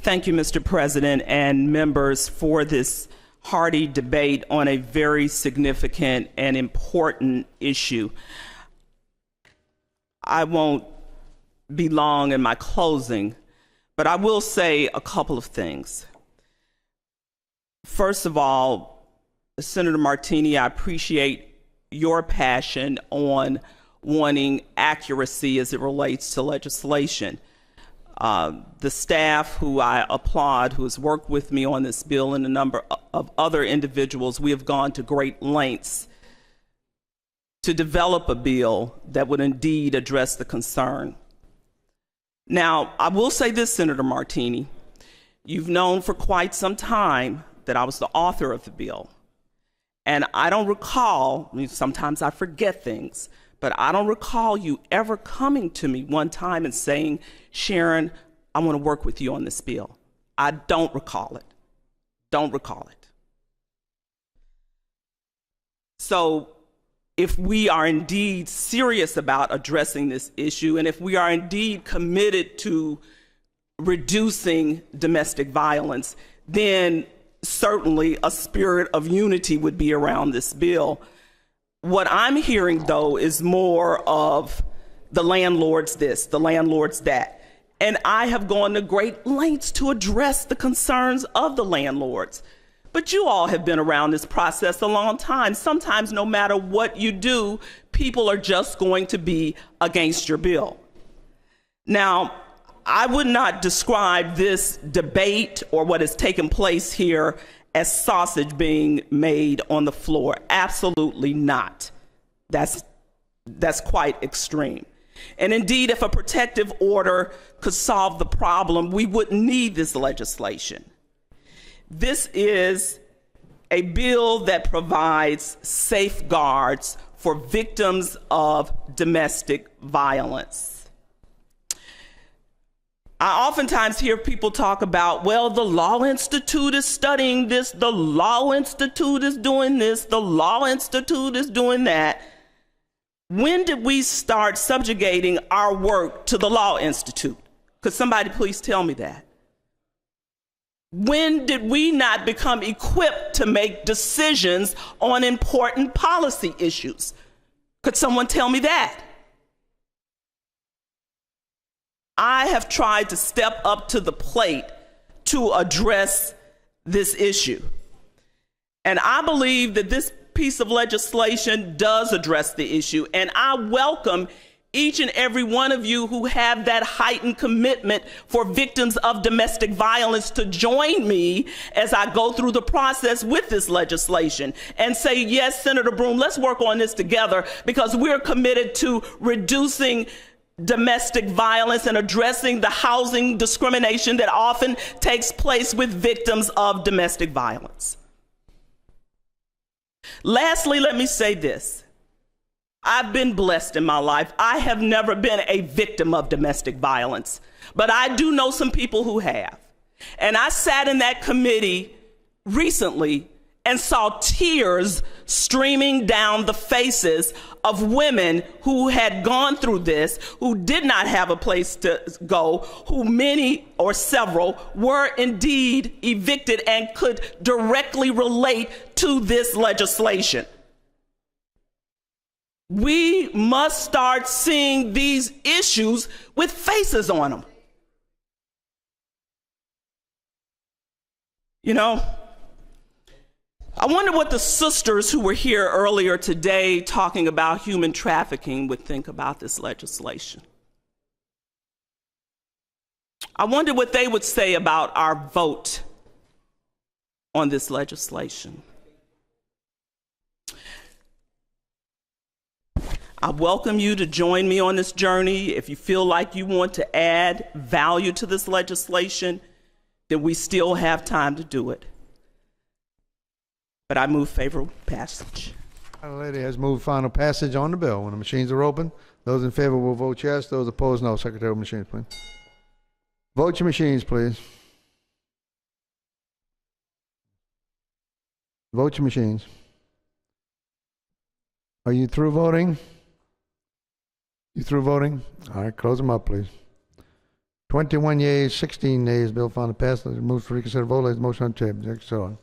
Thank you, Mr. President, and members for this hearty debate on a very significant and important issue. I won't be long in my closing, but I will say a couple of things. First of all, Senator Martini, I appreciate your passion on wanting accuracy as it relates to legislation. The staff who I applaud, who has worked with me on this bill, and a number of other individuals, we have gone to great lengths to develop a bill that would indeed address the concern. Now, I will say this, Senator Martini, you've known for quite some time that I was the author of the bill. And I don't recall, sometimes I forget things, but I don't recall you ever coming to me one time and saying, Sharon, I want to work with you on this bill. I don't recall it. Don't recall it. So if we are indeed serious about addressing this issue, and if we are indeed committed to reducing domestic violence, then certainly a spirit of unity would be around this bill. What I'm hearing, though, is more of the landlords this, the landlords that. And I have gone to great lengths to address the concerns of the landlords. But you all have been around this process a long time. Sometimes no matter what you do, people are just going to be against your bill. Now, I would not describe this debate or what has taken place here as sausage being made on the floor. Absolutely not. That's quite extreme. And indeed, if a protective order could solve the problem, we wouldn't need this legislation. This is a bill that provides safeguards for victims of domestic violence. I oftentimes hear people talk about, well, the Law Institute is studying this, the Law Institute is doing this, the Law Institute is doing that. When did we start subjugating our work to the Law Institute? Could somebody please tell me that? When did we not become equipped to make decisions on important policy issues? Could someone tell me that? I have tried to step up to the plate to address this issue. And I believe that this piece of legislation does address the issue. And I welcome each and every one of you who have that heightened commitment for victims of domestic violence to join me as I go through the process with this legislation and say, yes, Senator Broome, let's work on this together, because we're committed to reducing domestic violence and addressing the housing discrimination that often takes place with victims of domestic violence. Lastly, let me say this. I've been blessed in my life. I have never been a victim of domestic violence, but I do know some people who have. And I sat in that committee recently and saw tears streaming down the faces of women who had gone through this, who did not have a place to go, who many or several were indeed evicted and could directly relate to this legislation. We must start seeing these issues with faces on them. You know, I wonder what the sisters who were here earlier today talking about human trafficking would think about this legislation. I wonder what they would say about our vote on this legislation. I welcome you to join me on this journey. If you feel like you want to add value to this legislation, then we still have time to do it. But I move favorable passage. The lady has moved final passage on the bill. When the machines are open, those in favor will vote yes. Those opposed, no. Secretary of Machines, please. Vote your machines, please. Vote your machines. Are you through voting? You through voting? All right, close them up, please. 21 yeas, 16 nays. Bill found to pass. Moves for reconsider vote. Lays the motion on the table. Secretary.